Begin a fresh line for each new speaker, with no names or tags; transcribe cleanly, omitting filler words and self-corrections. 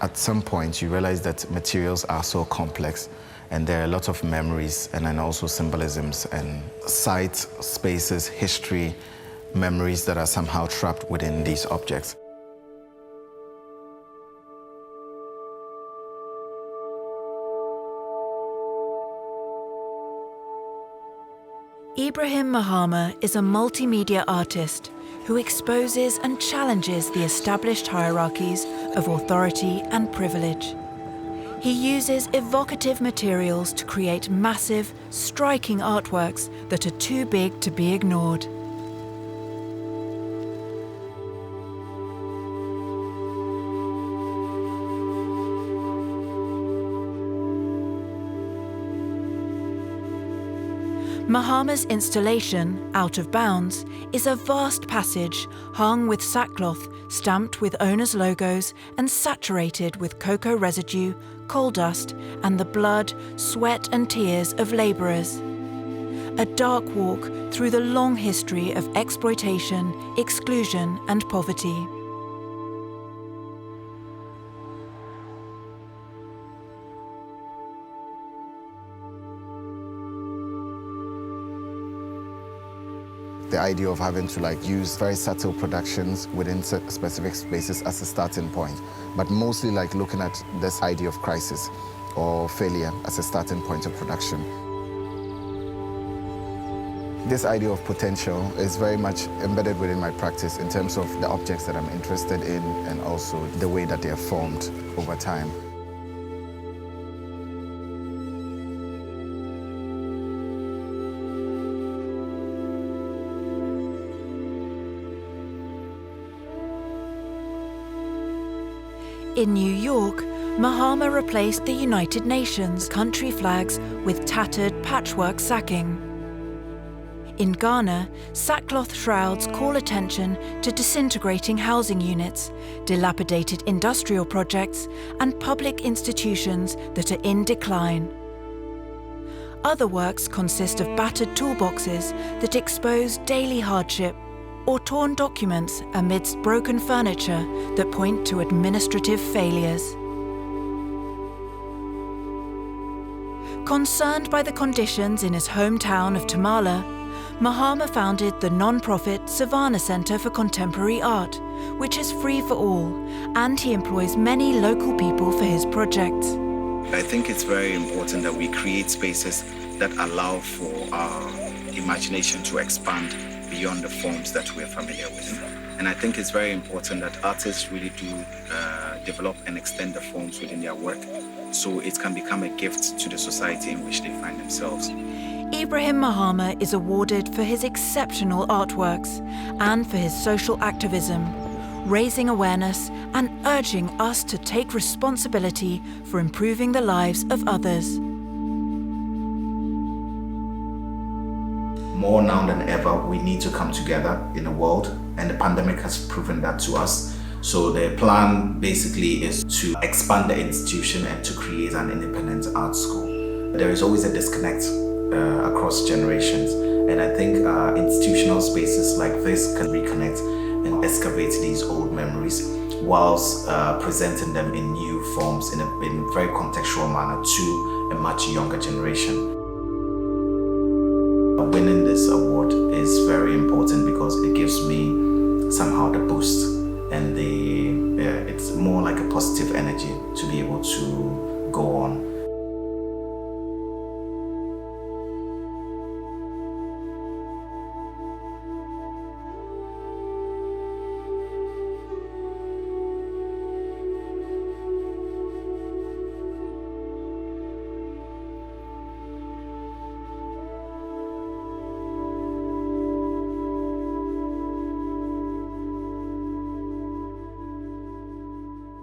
At some point, you realize that materials are so complex and there are a lot of memories and then also symbolisms and sites, spaces, history, memories that are somehow trapped within these objects.
Ibrahim Mahama is a multimedia artist who exposes and challenges the established hierarchies of authority and privilege. He uses evocative materials to create massive, striking artworks that are too big to be ignored. Mahama's installation, Out of Bounds, is a vast passage hung with sackcloth stamped with owners' logos and saturated with cocoa residue, coal dust, and the blood, sweat and tears of labourers. A dark walk through the long history of exploitation, exclusion and poverty.
The idea of having to use very subtle productions within specific spaces as a starting point, but mostly looking at this idea of crisis or failure as a starting point of production. This idea of potential is very much embedded within my practice in terms of the objects that I'm interested in and also the way that they are formed over time.
In New York, Mahama replaced the United Nations country flags with tattered patchwork sacking. In Ghana, sackcloth shrouds call attention to disintegrating housing units, dilapidated industrial projects, and public institutions that are in decline. Other works consist of battered toolboxes that expose daily hardship, or torn documents amidst broken furniture that point to administrative failures. Concerned by the conditions in his hometown of Tamale, Mahama founded the non-profit Savannah Centre for Contemporary Art, which is free for all, and he employs many local people for his projects.
I think it's very important that we create spaces that allow for our imagination to expand beyond the forms that we're familiar with. And I think it's very important that artists really do develop and extend the forms within their work so it can become a gift to the society in which they find themselves.
Ibrahim Mahama is awarded for his exceptional artworks and for his social activism, raising awareness and urging us to take responsibility for improving the lives of others.
More now than ever, we need to come together in the world, and the pandemic has proven that to us. So the plan basically is to expand the institution and to create an independent art school. There is always a disconnect across generations, and I think institutional spaces like this can reconnect and excavate these old memories whilst presenting them in new forms in a very contextual manner to a much younger generation. Winning this award is very important because it gives me somehow the boost and it's more like a positive energy to be able to go on.